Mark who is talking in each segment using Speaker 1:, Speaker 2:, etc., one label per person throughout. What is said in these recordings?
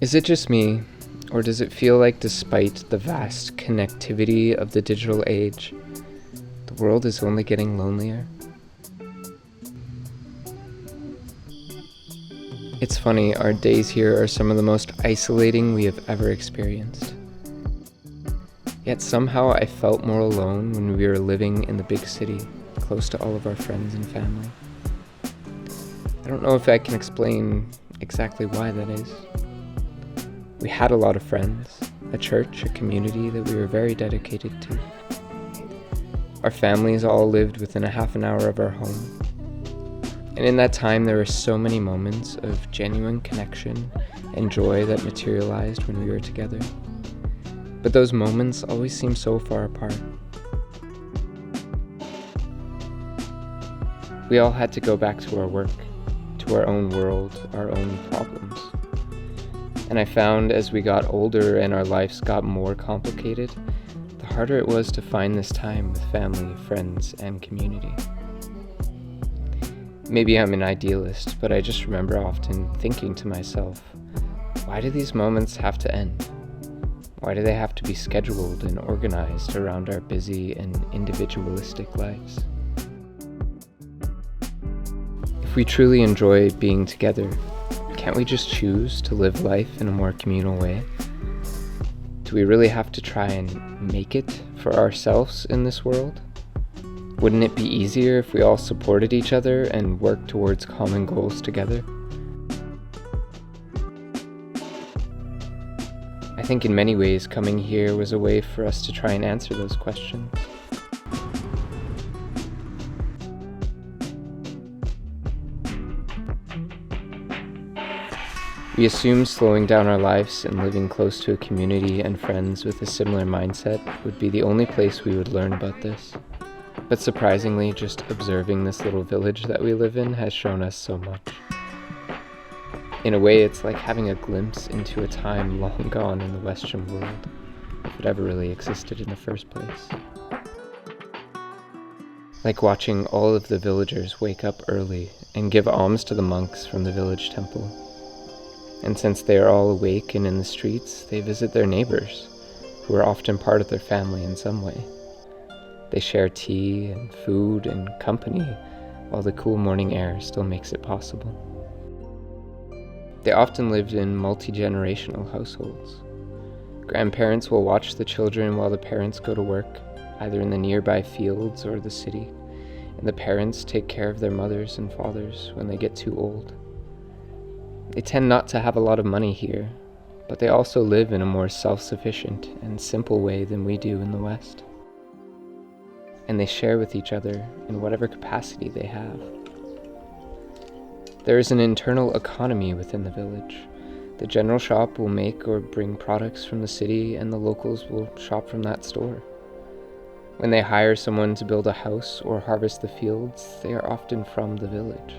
Speaker 1: Is it just me, or does it feel like despite the vast connectivity of the digital age, the world is only getting lonelier? It's funny, our days here are some of the most isolating we have ever experienced. Yet somehow I felt more alone when we were living in the big city, close to all of our friends and family. I don't know if I can explain exactly why that is. We had a lot of friends, a church, a community that we were very dedicated to. Our families all lived within a half an hour of our home. And in that time, there were so many moments of genuine connection and joy that materialized when we were together. But those moments always seem so far apart. We all had to go back to our work, to our own world, our own problems. And I found as we got older and our lives got more complicated, the harder it was to find this time with family, friends, and community. Maybe I'm an idealist, but I just remember often thinking to myself, why do these moments have to end? Why do they have to be scheduled and organized around our busy and individualistic lives? If we truly enjoy being together, can't we just choose to live life in a more communal way? Do we really have to try and make it for ourselves in this world? Wouldn't it be easier if we all supported each other and worked towards common goals together? I think in many ways coming here was a way for us to try and answer those questions. We assumed slowing down our lives and living close to a community and friends with a similar mindset would be the only place we would learn about this. But surprisingly, just observing this little village that we live in has shown us so much. In a way, it's like having a glimpse into a time long gone in the Western world, if it ever really existed in the first place. Like watching all of the villagers wake up early and give alms to the monks from the village temple. And since they are all awake and in the streets, they visit their neighbors, who are often part of their family in some way. They share tea and food and company, while the cool morning air still makes it possible. They often lived in multi-generational households. Grandparents will watch the children while the parents go to work, either in the nearby fields or the city, and the parents take care of their mothers and fathers when they get too old. They tend not to have a lot of money here, but they also live in a more self-sufficient and simple way than we do in the West. And they share with each other in whatever capacity they have. There is an internal economy within the village. The general shop will make or bring products from the city, and the locals will shop from that store. When they hire someone to build a house or harvest the fields, they are often from the village.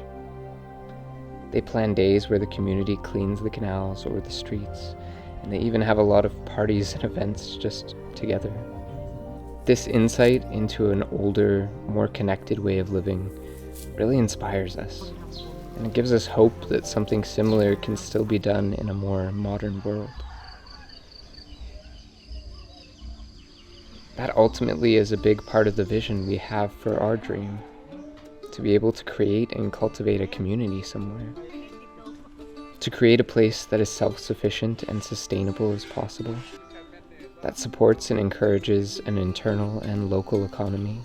Speaker 1: They plan days where the community cleans the canals or the streets, and they even have a lot of parties and events just together. This insight into an older, more connected way of living really inspires us, and it gives us hope that something similar can still be done in a more modern world. That ultimately is a big part of the vision we have for our dream, to be able to create and cultivate a community somewhere, to create a place that is self-sufficient and sustainable as possible, that supports and encourages an internal and local economy,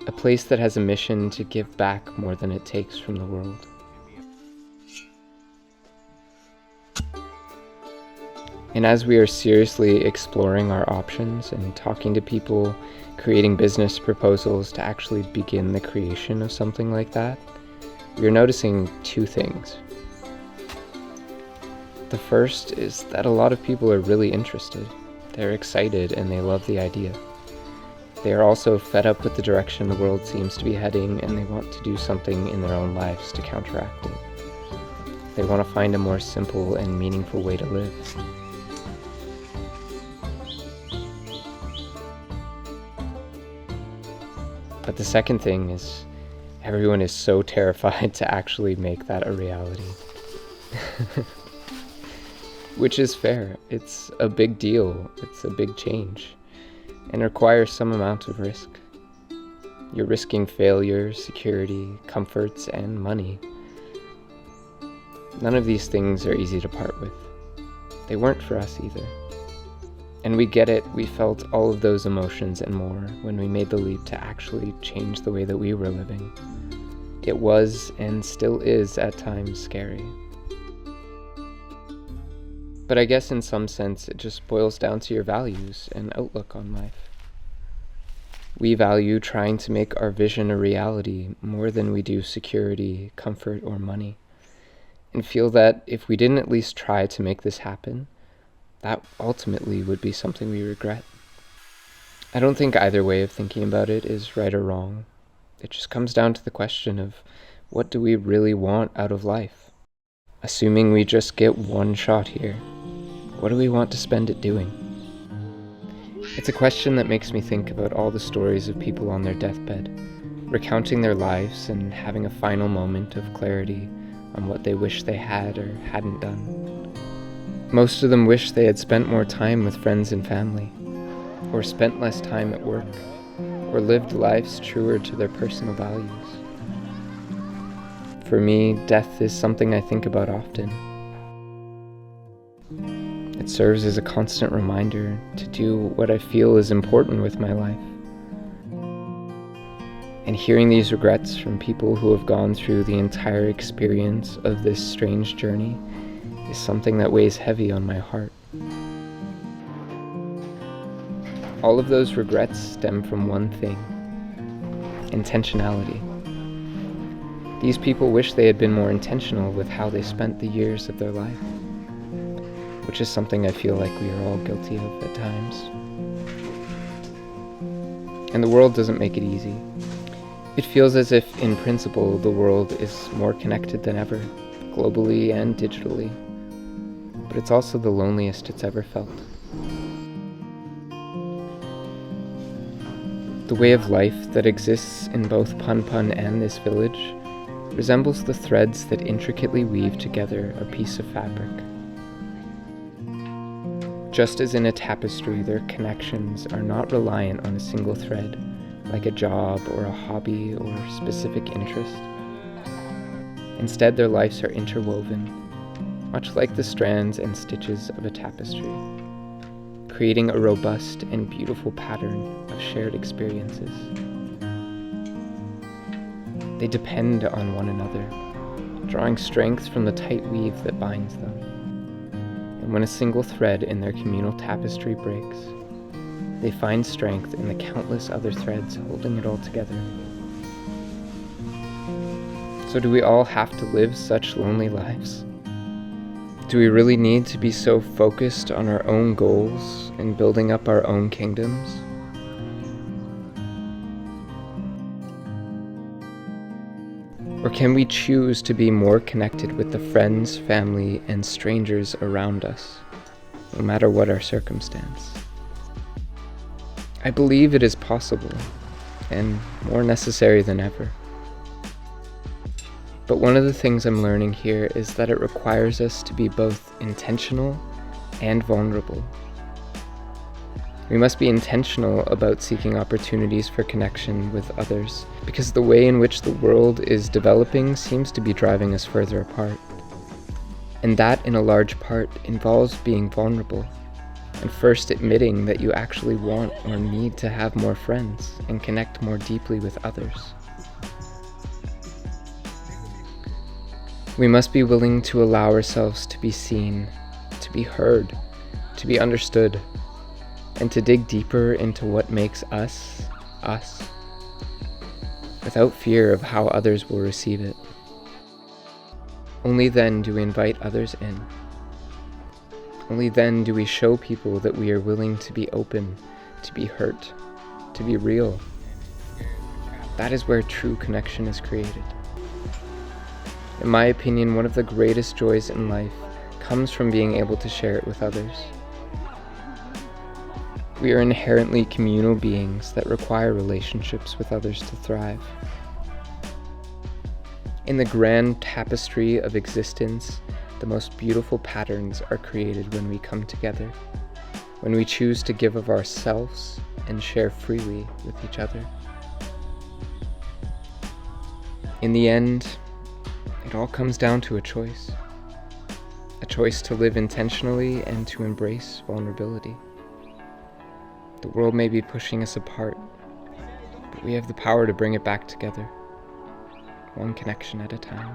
Speaker 1: a place that has a mission to give back more than it takes from the world. And as we are seriously exploring our options and talking to people, creating business proposals to actually begin the creation of something like that, we are noticing two things. The first is that a lot of people are really interested. They're excited and they love the idea. They are also fed up with the direction the world seems to be heading, and they want to do something in their own lives to counteract it. They want to find a more simple and meaningful way to live. But the second thing is, everyone is so terrified to actually make that a reality. Which is fair. It's a big deal. It's a big change, and requires some amount of risk. You're risking failure, security, comforts, and money. None of these things are easy to part with. They weren't for us either. And we get it, we felt all of those emotions and more when we made the leap to actually change the way that we were living. It was, and still is at times, scary. But I guess in some sense it just boils down to your values and outlook on life. We value trying to make our vision a reality more than we do security, comfort, or money, and feel that if we didn't at least try to make this happen, that ultimately would be something we regret. I don't think either way of thinking about it is right or wrong. It just comes down to the question of what do we really want out of life? Assuming we just get one shot here, what do we want to spend it doing? It's a question that makes me think about all the stories of people on their deathbed, recounting their lives and having a final moment of clarity on what they wish they had or hadn't done. Most of them wish they had spent more time with friends and family, or spent less time at work, or lived lives truer to their personal values. For me, death is something I think about often. It serves as a constant reminder to do what I feel is important with my life. And hearing these regrets from people who have gone through the entire experience of this strange journey is something that weighs heavy on my heart. All of those regrets stem from one thing: intentionality. These people wish they had been more intentional with how they spent the years of their life, which is something I feel like we are all guilty of at times. And the world doesn't make it easy. It feels as if, in principle, the world is more connected than ever, globally and digitally. But it's also the loneliest it's ever felt. The way of life that exists in both Pun Pun and this village resembles the threads that intricately weave together a piece of fabric. Just as in a tapestry, their connections are not reliant on a single thread, like a job or a hobby or specific interest. Instead, their lives are interwoven, much like the strands and stitches of a tapestry, creating a robust and beautiful pattern of shared experiences. They depend on one another, drawing strength from the tight weave that binds them. And when a single thread in their communal tapestry breaks, they find strength in the countless other threads holding it all together. So do we all have to live such lonely lives? Do we really need to be so focused on our own goals and building up our own kingdoms? Or can we choose to be more connected with the friends, family, and strangers around us, no matter what our circumstance? I believe it is possible, and more necessary than ever. But one of the things I'm learning here is that it requires us to be both intentional and vulnerable. We must be intentional about seeking opportunities for connection with others, because the way in which the world is developing seems to be driving us further apart. And that, in a large part, involves being vulnerable, and first admitting that you actually want or need to have more friends and connect more deeply with others. We must be willing to allow ourselves to be seen, to be heard, to be understood, and to dig deeper into what makes us, us, without fear of how others will receive it. Only then do we invite others in. Only then do we show people that we are willing to be open, to be hurt, to be real. That is where true connection is created. In my opinion, one of the greatest joys in life comes from being able to share it with others. We are inherently communal beings that require relationships with others to thrive. In the grand tapestry of existence, The most beautiful patterns are created when we come together, when we choose to give of ourselves and share freely with each other. In the end, it all comes down to a choice to live intentionally and to embrace vulnerability. The world may be pushing us apart, but we have the power to bring it back together, one connection at a time.